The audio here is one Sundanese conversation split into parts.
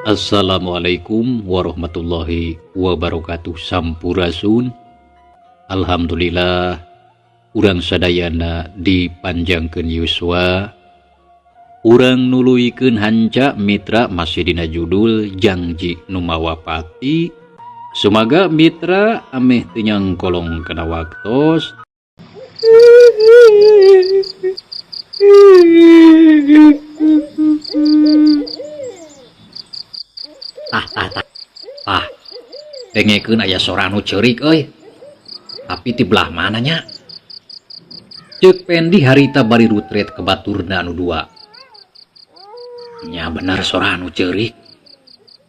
Assalamualaikum warahmatullahi wabarakatuh. Sampurasun. Alhamdulillah urang sadayana dipanjangkeun yuswa. Urang nuluykeun hanca mitra masih dina judul janji nu mawapati. Sumaga mitra ameh teu nyangkolong kana waktos. Dengekeun aya sora anu ceurik euy. Tapi ti belah mananya? Ceuk Pendi harita bari rutret ke baturna anu dua. Nya bener sora anu ceurik.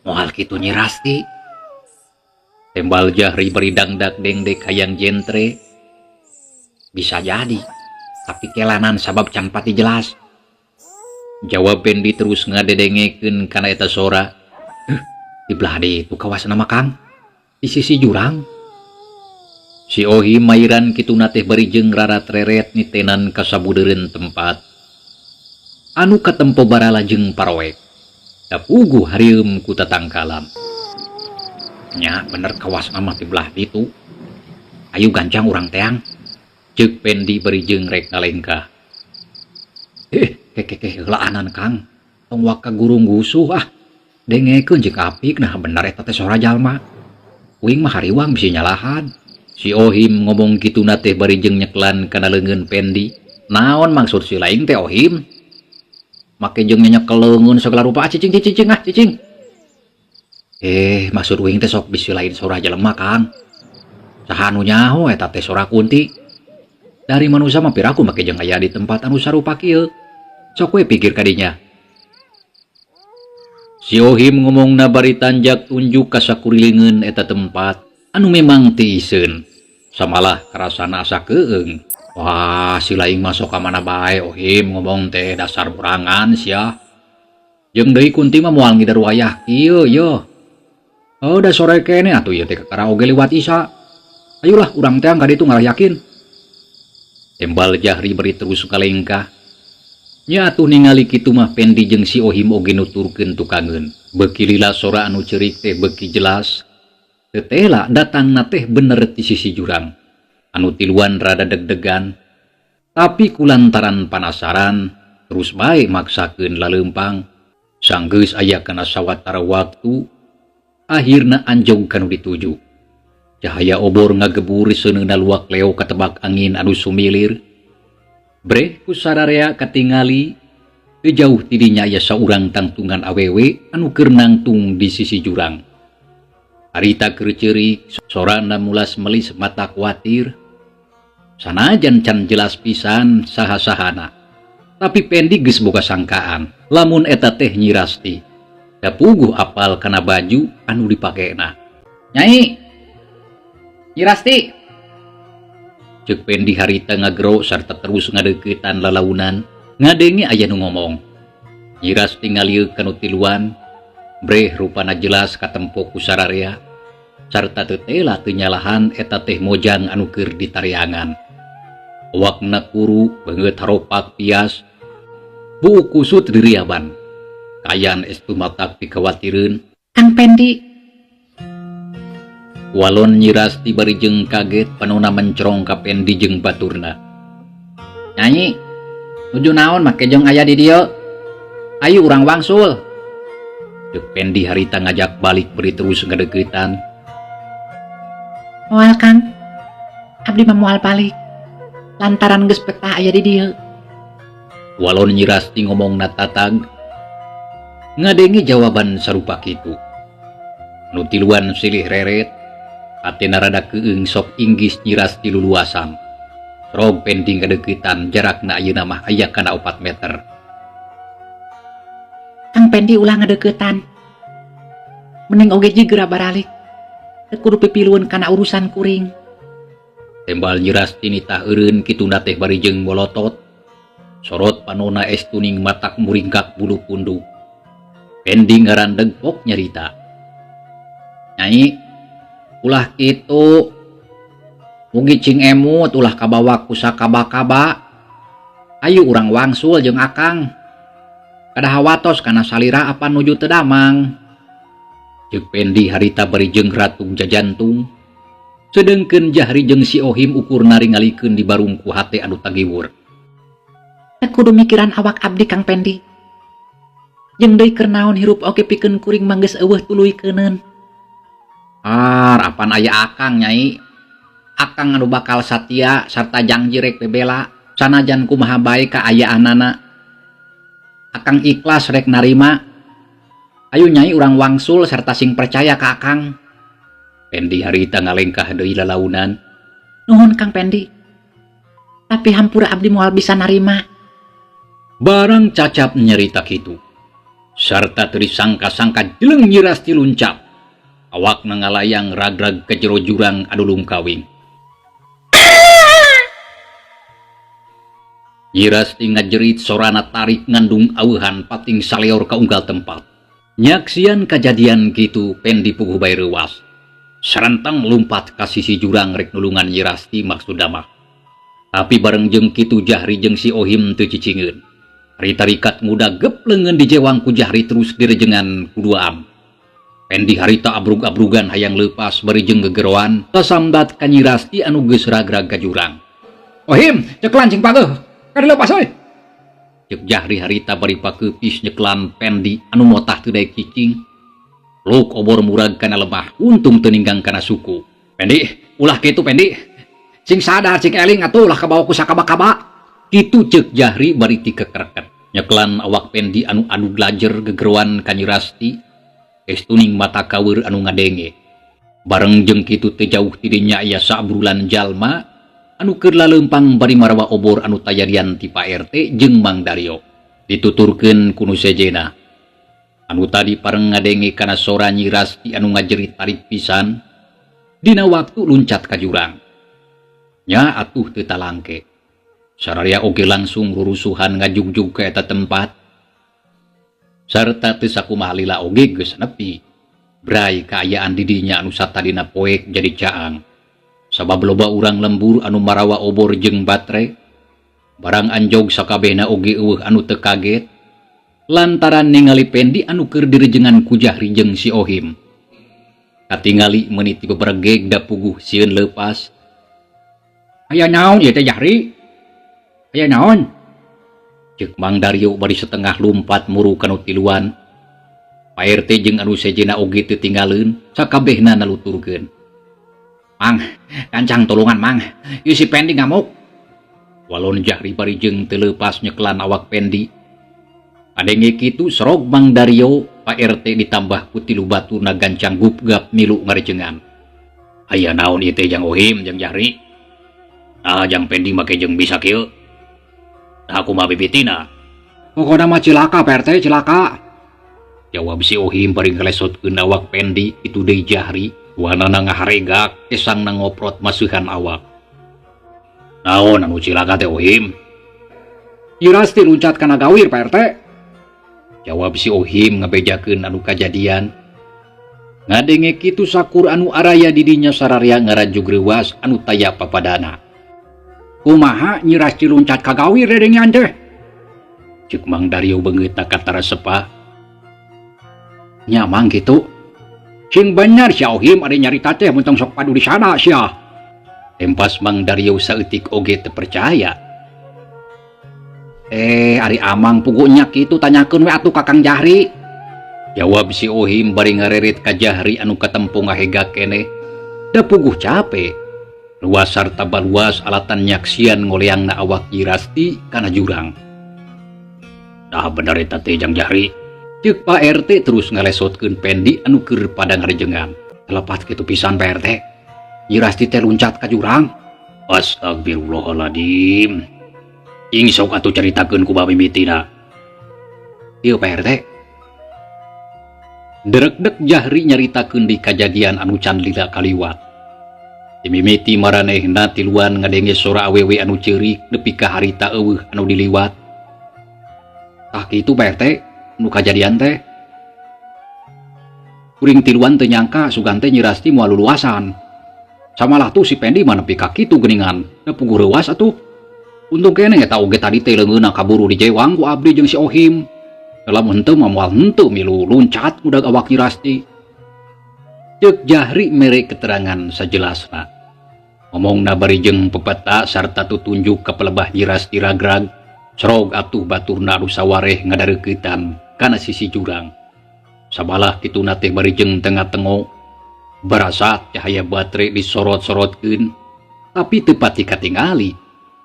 Moal kitu Nyi Rasti. Tembal Jahri bari dangdak dengdek hayang jentre. Bisa jadi, tapi kelanan sabab can pati jelas. Jawab Pendi terus ngadedengekeun kana eta sora. Di belah ditu kawas nama Kang. Di sisi jurang. Si Ohim mairan kitu teh bari jeung rarat-reret nitenan kasabudeureun tempat. Anu katempo barala jeung paroek. Da puguh harieum ku tatangkalam. Nya bener kawas mah di belah ditu. Ayu gancang urang teang. Ceuk Pendi bari jeung rek ngalengkah. Heulaanan Kang. Tong waka gurung gusuh dengekeun jeung apik nah bener eta teh sora jalma. Uing mah hariwang bisi nyalahan. Si Ohim ngomong kitu teh bari jeung nyeklan kana leungeun Pendi. Naon maksud si laing teh Ohim? Make jeung nyekel leungeun segala rupa cicing. Maksud uing teh sok bisi lain sora jelema Kang. Saha anu nyaho eta teh sora kunti. Dari manusia mah piraku make jeung aya di tempat anu sarupa kieu. Sok we pikir kadinya. Si Ohim ngomongna bari tanjak tunjuk ka sakurilingeun eta tempat anu memang teu iseun. Samalah karasana asa keung. Wah, si laing masuk ka mana bae Ohim ngomong teh dasar burangan sia. Jeung deui kunti mah moal ngidar wayah kieu yo. Oh, da sore kene atuh ieu teh karaoge liwat Isya. Ayolah urang teh ka ditu ngarayakin. Tembal Jahri bari terus kalengkah. Nya atuh ningali kitu mah Pendi jeung si Ohim oge nuturkeun tukangeun. Beuki lila sora anu ceurik teh beuki jelas. Teu tela datangna teh bener ti sisi jurang. Anu tiluan rada deg-degan. Tapi kulantaran panasaran terus bae maksakeun laleumpang. Sanggeus aya kana sawatara waktu akhirna anjog kanu dituju. Cahaya obor ngagebur seungeunna luak leo katebak angin anu sumilir. Breh ku sararea katingali teu jauh ti dinya aya saurang tangtungan awewe anu keur nangtung di sisi jurang. Harita keur ceurik sorana mulas melis mata kuatir. Sanajan can jelas pisan saha-sahana. Tapi Pendi geus boga sangkaan lamun eta teh Nyi Rasti. Da puguh apal kana baju anu dipakena. Nyai, Nyi Rasti. Ceuk Pendi harita ngagero sarta terus ngadeuketan lalaunan ngadenge aya nu ngomong. Nyi Rasti ngalieu kanu tiluan breh rupana jelas katempo ku sararea sarta teu tela teu nyalahan eta teh mojang anu keur ditariangan. Awakna kuru beungeut haropak pias buu kusut diriaban. Kayan estu matak pikawatireun. Kang Pendi. Walon Nyi Rasti bari jeung kaget panonna mencerong ka Pendi jeung baturna. Nyai, nuju naon make jeung aya di dieu? Ayu urang wangsul. Ceuk Pendi harita ngajak balik beri terus ngadeuketan. Moal Kang, abdi mah moal balik. Lantaran geus betah aya di dieu. Walon Nyi Rasti ngomongna tatag. Ngadenge jawaban sarupa kitu. Nu tiluan silih reret. Atena rada keung sok inggis Nyi Rasti luluasan. Rog Pendi ngadeuketan jarakna ayeuna mah aya kana 4 meter. Kang Pendi ulah ngadeuketan. Mending oge jigeura baralik. Teu kudu pipilueun kana urusan kuring. Tembal Nyi Rasti nitah eureun kituna teh bari jeung molotot. Sorot panonna estuning matak muringkak bulu punduk. Pendi ngarandeg pok nyarita. Nyai, ulah kitu mugi cing emut ulah kabawa ku sakaba-kaba. Ayu urang wangsul jeung Akang. Kadaha watos kana salira apa nuju teu damang. Cek Pendi harita bari jeung Ratu Jajantung. Sedengkeun Jahri jeung si Ohim ukur naringalikeun di barungku hate anu tagiwur. Kudu mikiran awak abdi Kang Pendi. Jeung deui keur naon hirup oge pikeun kuring manggeus eueuh tuluykeuneun. Apan aya Akang Nyai. Akang anu bakal satia sarta janji rek bebela sanajan kumaha bae kaayaanana. Akang ikhlas rek narima. Ayo Nyai urang wangsul sarta sing percaya ka Akang. Pendi harita ngalengkah deui lalaunan. Nuhun Kang Pendi. Tapi hampura abdi moal bisa narima. Barang Cacap nyerita kitu. Sarta teu disangka-sangka jeleng Nyi Rasti luncap. Awak ngalayang ragrag ke jero jurang anu lungkawing. Nyi Rasti ngajerit sorana tarik ngandung auhan pating saleor ka unggal tempat. Nyaksian kajadian kitu Pendi puguh bae reuwas. Sarantang lumpat ka sisi jurang rek nulungan Nyi Rasti maksudna mah. Tapi bareng jeung kitu Jahri jeung si Ohim teu cicingeun. Harita rikat muda gep leungeun dijewang ku Jahri terus direjengan kuduaan. Pendi harita abrug-abrugan hayang leupas bari jeung gegeroan sasambat ka Nyi Rasti anu geus ragrag ka jurang. Ohim, cek lancing pageuh. Ka dileupas euy. Cek Jahri harita bari pakeupis nyeklan Pendi anu motah teu daek cicing. Luk obor murag kana lemah, untung teu ninggang kana suku. Pendi, ulah kitu Pendi. Sing sadar cing eling atuh ulah kabawa ku sakaba-kaba. Kitu cek Jahri bari ti kekereket. Nyeklan awak Pendi anu adu glajer gegeroan ka Nyi Rasti. Estuning mata kaweur anu ngadenge. Bareng jeung kitu teu jauh ti dinya aya sabrulan jalma anu keur laleumpang bari marawa obor anu tayarian ti Pak RT jeung Mang Daryo. Dituturkeun ku nu sejena. Anu tadi pareng ngadenge kana sora Nyi Rasti anu ngajerit tarik pisan. Dina waktu luncat ka jurang. Nya atuh teu talangke. Sararea oge langsung rurusuhan ngajugjug ka eta tempat. Sarta teu sakumaha lila oge geus nepi. Brai kaayaan di dinya anu satadina poek jadi caang. Sabab loba urang lembur anu marawa obor jeung batre. Barang anjog sakabehna oge eueuh anu teu kaget. Lantaran ningali Pendi anu keur direjengan ku Jahri jeung si Ohim. Katingali meunit ti bebergeg da puguh sieun leupas. Aya naon ieu teh Jahri? Aya naon? Cek Mang Daryo bari setengah lumpat muru kanu tiluan. Pak RT jeung anu sejena oge teu tinggaleun, sakabehna naluturkeun. Mang, kancang tolongan Mang, ieu si Pendi ngamuk. Walon Jahri bari jeung teu leupas nyeklan awak Pendi. Adenge kitu serog Mang Daryo, Pak RT ditambah ku tilu batuna gancang gupgap milu ngarejengan. Aya naon ieu teh Jang Ohim jeung Jahri? Jang Pendi make jeung bisa kieu. Aku mah bibitina. Pokona mah cilaka Pak RT, cilaka. Jawab si Ohim bari ngelesotkeun awak Pendi itu deui Jahri. Wanana ngaharegak kesang nangoprot masuhan awak. Naon anu cilaka teh Ohim? Nyi Rasti luncat kana gawir Pak RT. Jawab si Ohim ngabejakeun anu kajadian. Ngadenge kitu sakur anu araya di dinya sararea ngarajuk reuwas anu taya papadana. Kumaha Nyi Rasti luncat ka gawir dedengan teh? Cek Mang Daryo beungeut katara sepa. Nya Mang kitu. Sing bener si Ohim ade nyarita teh mun tong sok padu di sana sia. Tempas Mang Daryo saeutik oge teu percaya. Ari amang pugunya kitu tanyakeun we atuh ka Kang Jahri. Jawab si Ohim bari ngareret ka Jahri anu katempo ngahegak keneh. Da puguh cape. Luas sarta baluas alatan nyaksian ngoleangna awak Nyi Rasti kana jurang. Dah bener eta teh Jang Jahri. Cek Pak RT terus ngalesotkeun Pendi anu keur pada ngarejengan. Lepas kitu pisan Pak RT. Nyi Rasti teh luncat ka jurang. Astagfirullahaladzim. Ing sok atuh caritakeun ku babimitina. Ieu Pak RT. Derek-dek Jahri nyaritakeun di kajadian anu can lila kaliwat. Mimiti maranehna tiluan ngadenge sora awewe anu ceurik nepi ka harita eueuh anu diliwat. Tah kitu Pak RT, nu kajadian teh. Kuring tiluan teu nyangka sugan teh Nyi Rasti moal luluasan. Samalah tuh si Pendi mah nepi ka kitu geuningan, da puguh reuwas atuh. Untung keneh eta oge tadi teh leungeunna kaburu dijewang ku abdi jeung si Ohim. Lamun henteu mah moal henteu milu luncat budak awak Nyi Rasti. Cek Jahri mere keterangan sajelasna. Ngomongna bari jeung pepeta sarta tutunjuk ka pelebah nyiras tiragrag, cerog atuh baturna anu sawareh ngadareuketan kana sisi jurang. Sabalah kituna teh bari jeung tengah-tengo, barasat cahaya batre disorot-sorotkeun, tapi teu pati katingali.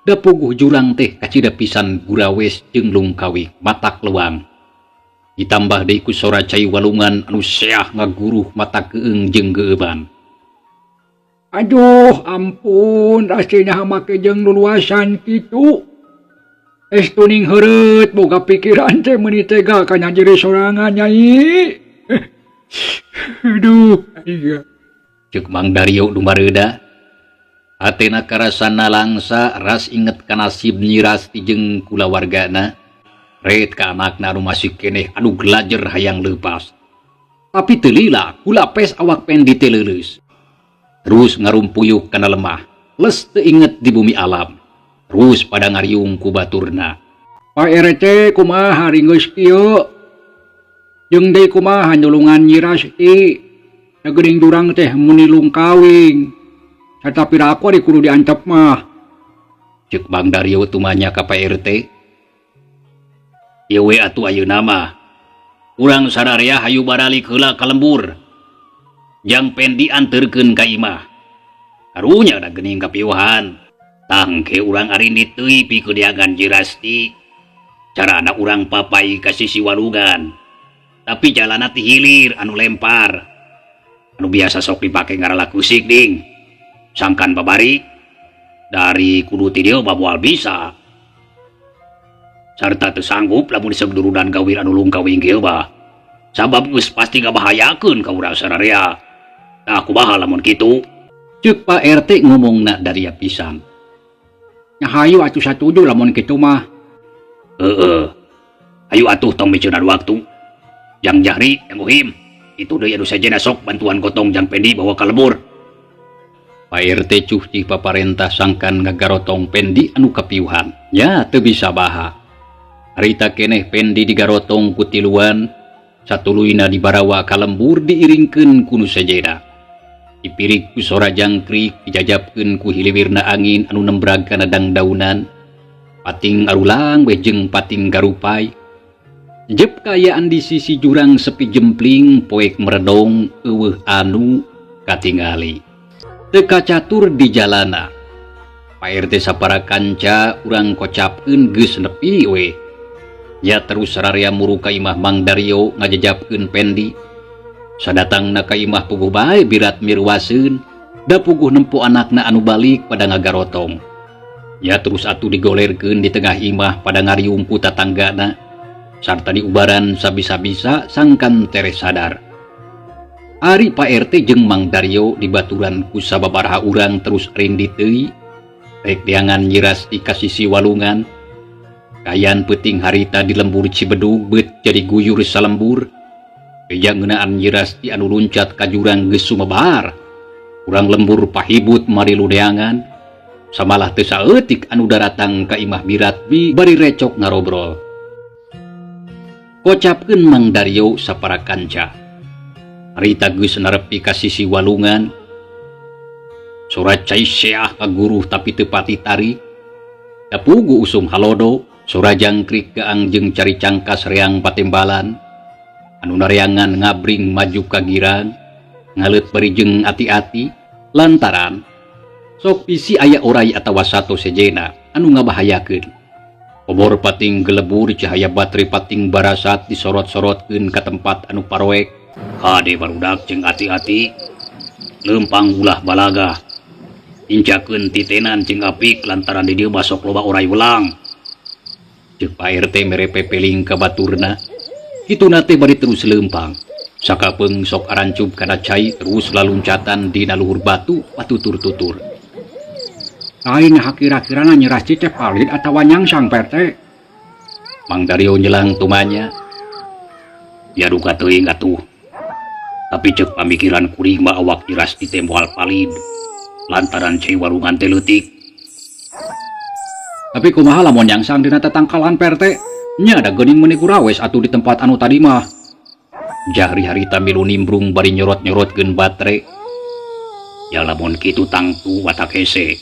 Da puguh jurang teh kacida pisan gurawes jeung lungkawih matak leuang. Ditambah deui ku sora cai walungan anu seah ngaguruh mata keung jeung geueuban. Aduh, ampun, rastina make jeung luluasan kitu. Estuning heureut boga pikiran teh meuni tega ka nyajeri sorangan Nyai. Aduh, iya. Ceuk Mang Dario dumareuda. Hatena karasana langsa ras inget ka nasib Nyi Rasti jeung kulawargana. Ret ka anakna anu masih keneh anu gelajer hayang leupas. Tapi teu lila kula pes awak Pendi teh leuleus. Terus ngarumpuyuh kana lemah, les teu inget di bumi alam. Terus pada ngariung ku baturna. Pak RT kumaha ringgeus kieu? Jeung deui kumaha nyulungan Nyi Rasti? Sageuning durang teh muni lungkawing. Sarta piraku ari kudu diantep mah. Ceuk Mang Dario tumanya ka Pak RT. Ieu we atuh ayeuna mah. Urang sadarea hayu baralik heula ka lembur. Jang Pendi anterkeun ka imah. Karunya da geuning kapiuhan. Tangke urang ari diteuy pikeun diagan Nyi Rasti. Carana urang papai ka sisi walungan. Tapi jalana ti hilir anu lempar. Anu biasa sok dipake ngarala kusik ding. Sangkan babari dari kudu ti dieu bamoal bisa. Sarta teu sanggup lamun segdurudan gawir anu lungkawing kieu bah. Sabab geus pasti ngabahayakeun ka urang sadarea. Tah kumaha lamun kitu? Ceuk Pak RT ngomongna dari pisan. Nya hayu atuh satuju lamun kitu mah. Heeh. Hayu atuh tong miceunan waktu. Jang Jahri, Yang Muhim, itu deui anu sajena sok bantuan gotong Jang Pendi bawa ka lembur. Pak RT cuh cih paparentah sangkan ngagarotong Pendi anu kapiuhan. Ya teu bisa baha. Harita keneh Pendi digarotong ku tiluan, satuluyna dibarawa ka lembur diiringkeun ku nu sajeda. Dipirik ku sora jangkrik dijajabkeun ku hiliwirna angin anu nembrag kana dangdaunan. Pating arulang we jeung pating garupay. Jep kayaan di sisi jurang sepi jempling poek meredong eueuh anu katingali. Teu kacatur di jalana. Pak RT sapara kanca urang kocapkeun geus nepi we. Ya terus sararea muru ka imah Mang Dario ngajajabkeun Pendi. Sadatangna ka imah puguh bae birat mirwaseun, da puguh nempo anakna anu balik pada ngagarotong. Ya terus atuh digolerkeun di tengah imah pada ngariung ku tatanggana, sarta diubaran sabisa-bisa sangkan tere sadar. Ari Pak RT jeung Mang Dario dibaturan ku sababaraha urang terus rindi teuy, rek diangan Nyi Rasti ka sisi walungan. Kayan peuting harita di lembur Cibedug beut jadi guyur salembur. Beja ngeunaan Nyi Rasti anu luncat ka jurang geus sumebar. Urang lembur pahibut mari ludeangan. Samalah teu saeutik anu daratang ka imah Biratbi bari recok ngarobrol. Kocapkeun Mang Dario sapara kanca. Harita geus narepi ka sisi walungan. Sora cai seah kaguruh tapi teu pati tarik. Da pugu usum halodo. Sora jangkrik gaang jeung cari cangkas reang patembalan. Anu nareangan ngabring maju ka girang. Ngaleut bari jeung ati-ati. Lantaran sok pisi aya oray atawa sato sejena anu ngabahayakeun. Obor pating gelebur cahaya baterai pating barasat disorot-sorotkeun ka tempat anu paroek. Hade barudak jeung ati-ati. Leumpang ulah balaga. Incakeun titenan jeung apik lantaran di dieu basok loba oray ulang. Ceuk Pak RT mere pepeling ka baturna. Kituna teh bari terus leumpang. Sakapeung sok arancub kana cai terus laluncatan dina luhur batu patutur-tutur. Lain hakira-kirana Nyi Rasti teh palit atawa nyangsang Pak RT. Mang Dario nyelang tumanya. Ya duka teuing atuh. Tapi ceuk pamikiran kuring mah awak Nyi Rasti teh moal palid. Lantaran cai walungan teh leutik. Tapi kumaha lamun nyangsang dina tatangkalan Pak RT? Nya ada geuning meuni kurawes atuh di tempat anu tadi mah. Jari harita milu nimbrung bari nyorot-nyorotkeun batere. Ya lamun kitu tangtu watak hese.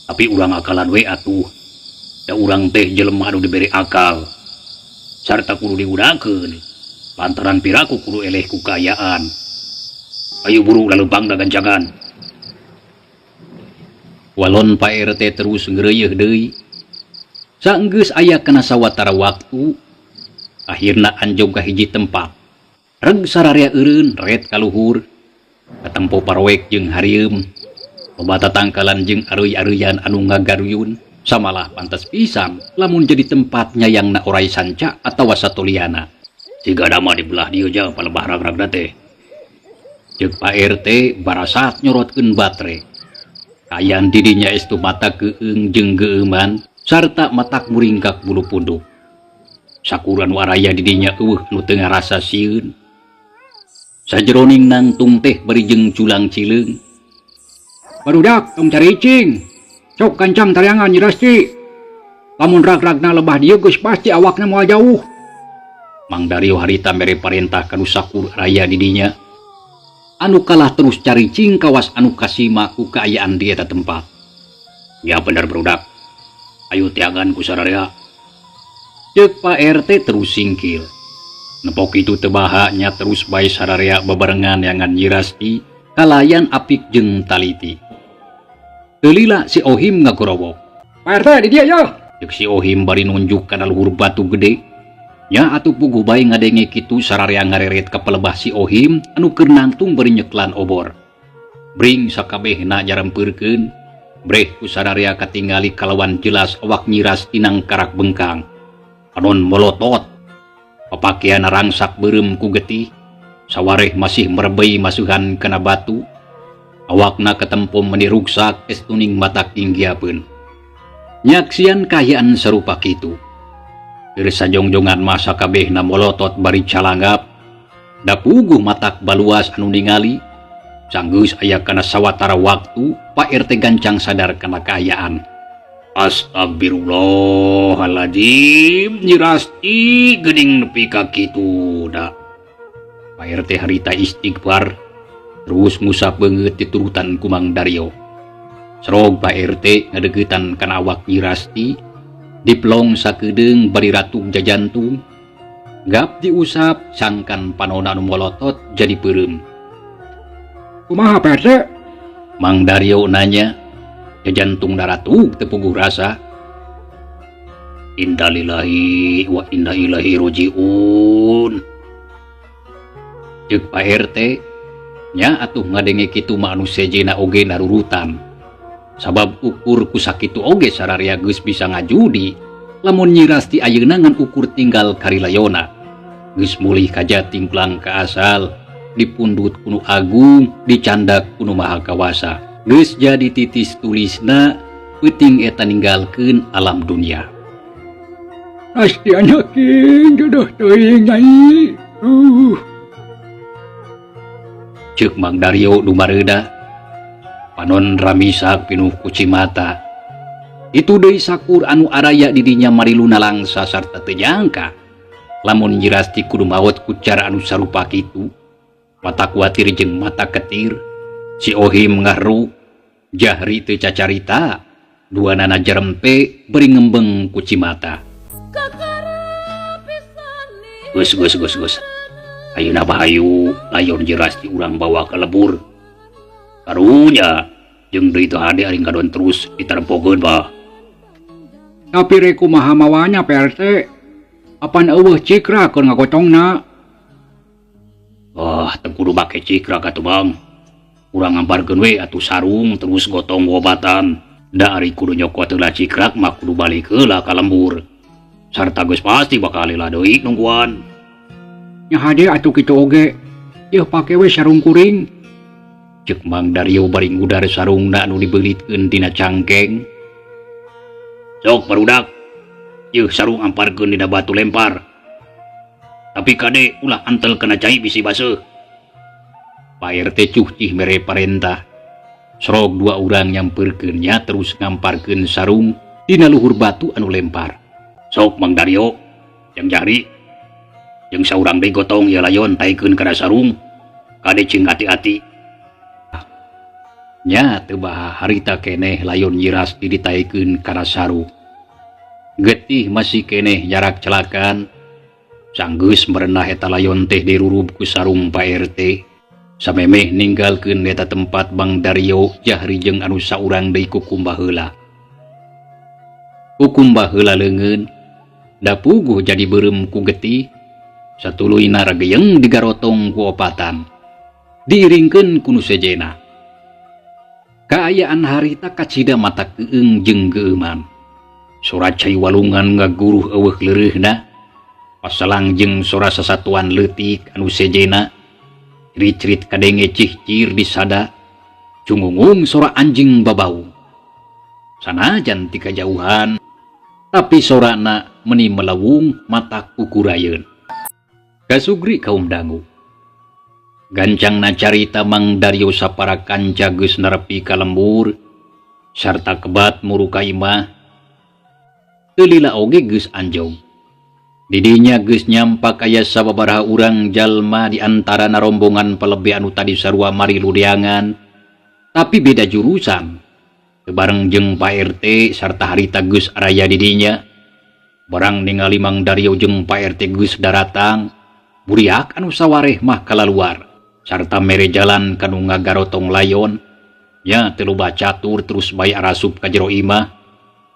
Tapi urang akalan we atuh. Da urang teh jelema anu diberi akal. Sarta kudu diudakeun. Lantaran piraku kudu eleh ku kaayaan. Ayo buru lalempang da gancangan. Walon Pak RT terus ngeureuyeun deui. Saenggeus aya kana sawatara waktu, akhirna anjog ka hiji tempat. Reg sararea eureun ret ka luhur. Katempo parowek jeung harieum. Loba tatangkalan jeung areuy-areuyan anu ngagaruyun. Samalah pantes pisan lamun jadi tempat nyayangna oray sanca atawa satoliana. Siga dama di belah dieu jang palebah ragragna teh. Ceuk Pak RT barasat nyorotkeun batere. Kayan didinya estu mata keung jeung geueuman sarta matak muringkak bulu punduk. Sakuran waraya didinya eueuh nu teu ngarasa sieun. Sajeroning nangtung teh bari jeung culang cileung. Barudak tong caricing. Sok kancang tariangan Nyi Rasti. Lamun ragragna lebah dieu geus pasti awakna moal jauh. Mang Dario harita mere parentah kanu sakur raya didinya. Anu kalah terus caricing kawas anu kasima ku kaayaan di eta tempat. Ya bener barudak. Ayo tiagan ku sararea. Ceuk Pak RT terus singkil. Nepok itu tebaha nya terus bae sararea bebarengan yangan Nyi Rasti kalayan apik jeung taliti. Teulila si Ohim ngagorowok. Pak RT di dia ya. Ceuk si Ohim bari nunjuk kana luhur batu gede. Nya atuh puguh bae ngadenge kitu sararea ngareret ka pelebah si Ohim anu keur nangtung bari nyeklan obor. Bring sakabehna jarempeurkeun. Breh ku sararea katingali kalawan jelas awak Nyi Rasti nang karak bengkang. Anon molotot. Papakean rangsak beureum ku getih. Sawareh masih merebei masuhan kana batu. Awakna ketempo meni ruksak estuning matak inggiapeun. Nyaksian kaayaan sarupa kitu. Keur sajongjongan masa kabehna molotot bari calanggap. Da puguh matak baluas anu ningali. Sanggeus aya kana sawatara waktu Pak RT gancang sadar kana kaayaan. Astagfirullahaladzim, Nyi Rasti geuning nepi ka kitu da. Pak RT harita istighfar terus ngusap beungeut diturutan ku Mang Dario. Serog Pak RT ngadegeutan kana awak Nyi Rasti. Diplong sakedeung bari ratung jajantung. Gap diusap sangkan panonna anu molotot jadi peureum. Kumaha Pak RT? Mang Dario nanya. Jajantung daratug teu puguh rasa. Innalillahi wa inna ilaihi rajiun. Ceuk Pak RT, nya atuh ngadenge kitu mah anu sejena oge narurutan. Sabab ukur ku sakitu oge sararea geus bisa ngajudi. Lamun Nyi Rasti ayeuna ngan ukur tinggal karilayona. Geus mulih kaja timplang ka asal, dipundut kuno agung, dicandak kuno maha kawasa. Geus jadi titis tulisna peuting eta ninggalkeun alam dunia. Rasti anyakeun jodoh teuing nyai. Ceuk Mang Dario dumareuda. Panon ramisak pinuh ku cimata. Itu deui sakur anu araya di dinya mariluna langsa sarta teu nyangka. Lamun Nyi Rasti kudu maot ku cara anu sarupa kitu. Mata kuatir jeung mata ketir. Si Ohim ngahru. Jahri teu cacarita. Duanana jarempe beri ngembeng ku cimata. Gus. Ayeuna bahayu layon Nyi Rasti urang bawa ka lebur. Karunya jeung deui teu hade ari ngadon terus ditarempogeun bah. Tapi rek kumaha mawanya Pak RT? Apan eueuh cikra keur ngagotongna? Teu kudu make cikra atuh Bang. Urang ngamparkeun we atuh sarung terus gotong obatan. Da ari kudu nyokot heula cikrak mah kudu balik heula ka lembur. Sarta geus pasti bakal lila deui nungguan. Nya hade atuh kitu oge. Yeuh pake we sarung kuring. Ceuk Mang Dario bari ngudar sarungna anu dibeulitkeun dina cangkeng. Sok barudak. Yeuh sarung amparkeun dina batu lempar. Tapi kade ulah antel kana cai bisi baseuh. Pak RT cucih mere parentah. Serog dua urang nyampeurkeun nya terus ngamparkeun sarung dina luhur batu anu lempar. Sok Mang Dario, yang jari. jeung saurang deui gotong ieu layon taikeun kana sarung kade cing hati-hati nya teu baha harita keneh layon nyiras ditaikeun kana sarung getih masih keneh jarak celakan sanggeus merenah eta layon teh dirurub ku sarung Pak RT samemeh ninggalkeun eta tempat Bang Dario Jahri jeung anu saurang deui kukum baheula leungeun da puguh jadi beureum ku getih satuluyna rageyeng digarotong ku opatan diiringkeun ku nu sejena kaayaan harita kacida mata keung jeung geuman sora cai walungan ngaguruh eueuh leureehna pasalang jeung sora sasatuan leutik anu sejena cerit-cerit kadenge cihcir di sada cungungung sora anjing babau sanajan ti kajauhan tapi sorana meni melawung mata kukurayeun kasugri kaum dangu gancangna carita Mang Dario sapara kanca geus nerepi ka lembur sarta kebat muruka imah teu lila oge geus anjong didinya geus nyampak aya sababaraha urang jalma di antara rombongan pelebe anu tadi sarua mari ludeangan tapi beda jurusan teu bareng jeung Pak RT sarta harita geus araya didinya barang ningali Mang Dario jeung Pak RT geus daratang buriak anu sawareh mah kalaluar sarta mere jalan kanu ngagarotong layon nya teu loba catur terus bae arasup ka jero imah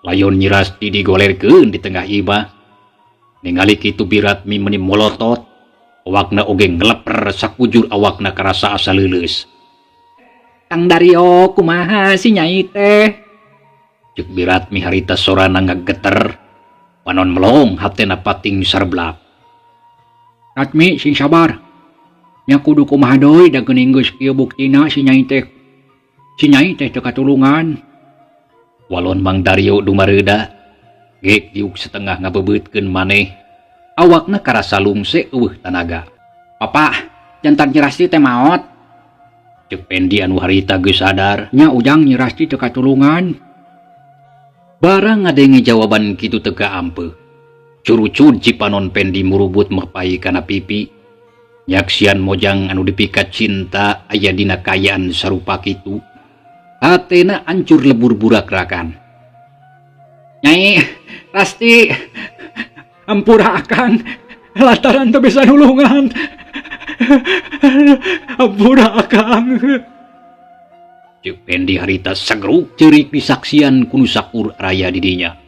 layon nyiras digolerkeun di tengah imah ningali kitu Biratmi meni molotot awakna oge ngeleper sakujur awakna karasa asa leuleus Kang Dario kumaha si Nyai teh ceuk Biratmi harita sorana ngageter panon melong hatena pating sarblak Ratmi sing sabar nya kudu kumaha deui da geuning geus kieu buktina si Nyai teh teu katulungan walon Mang Dario dumareuda gek diuk setengah ngabebeutkeun maneh awakna karasa lungse eueuh tanaga Papa jantan nyirasti teh maot ceuk Pendi anu harita geus sadar nya ujang nyirasti teu katulungan barang ngadenge jawaban kitu teu kaampeu curucud cipanon Pendi murubut mepai kana pipi nyaksian mojang anu dipikat cinta aya dina kayaan sarupa kitu hatena hancur lebur burak-rakan Nyai pasti ampura akang lantaran teu bisa nulungan ampura akang ceuk Pendi harita sagruk ceurik disaksian ku nu sakur raya didinya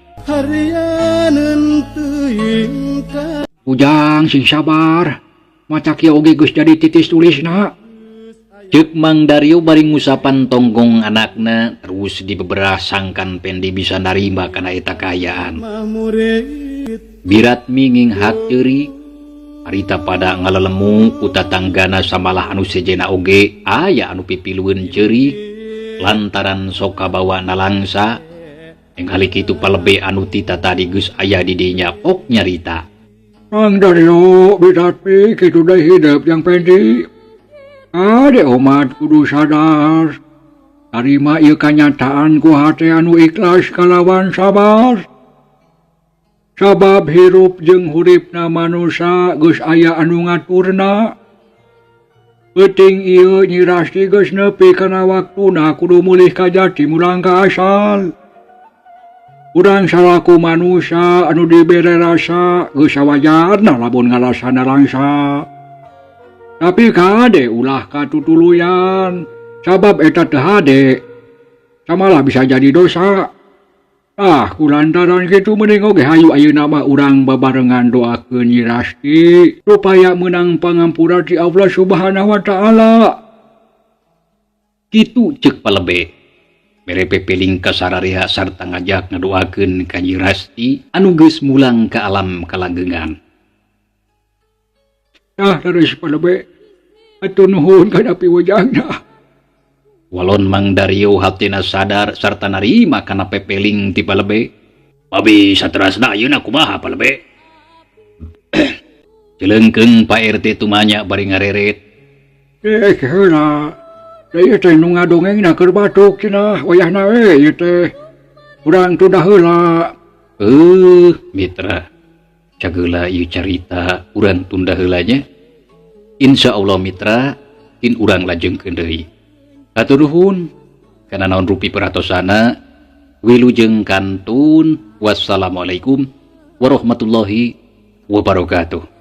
ujang sing sabar maca kieu oge geus jadi titis tulisna ceuk Mang Dario bari ngusapan tonggong anakna terus dibeberah sangkan Pendi bisa narima kana eta kaayaan Biratmi nginghak ceurik harita pada ngalelemu ku tatanggana samalah anu sejena oge aya anu pipilueun ceurik lantaran sok kabawa nalangsa ningali kitu palebe anu tita tadi geus aya di dinya pok nyarita Mang Dario Biratmi kitu deui hidup yang Pendi ade umat kudu sadar tarima ieu kanyataan ku hate anu ikhlas kalawan sabar sabab hirup jeung huripna manusia geus aya anu ngaturna penting ieu nyirasti geus nepi kana waktuna kudu mulih ka jati mulang ka asal urang salaku manusia anu dibere rasa geus sawajarna lamun ngalasana langsa tapi kade ulah katutuluyan sabab eta teu hade samalah bisa jadi dosa kulantaran kitu mending oge hayu ayeuna mah urang babarengan doakeun Nyirasti supaya meunang pangampura ti Allah Subhanahu wa taala kitu ceuk palebe mere pepeling ka sarareha sarta ngajak ngadoakeun ka Nyirasti anu geus mulang ka alam kalanggengan terus palebe atuh nuhun kana piwajangna walon Mang Dario hatena sadar sarta narima kana pepeling ti palebe babi saterasna ayeuna kumaha palebe Celeungkeung Pak RT tumanya bari ngareret heula ieu teh nu ngadongengna keur batuk cenah wayahna ieu teh urang tudah heula mitra Cageula ieu carita urang tunda heulanya. Insya Allah mitra tin urang lajengkeun deui. Hatur nuhun kana naon rupi peratosana. Wilujeng kantun. Wassalamualaikum warahmatullahi wabarakatuh.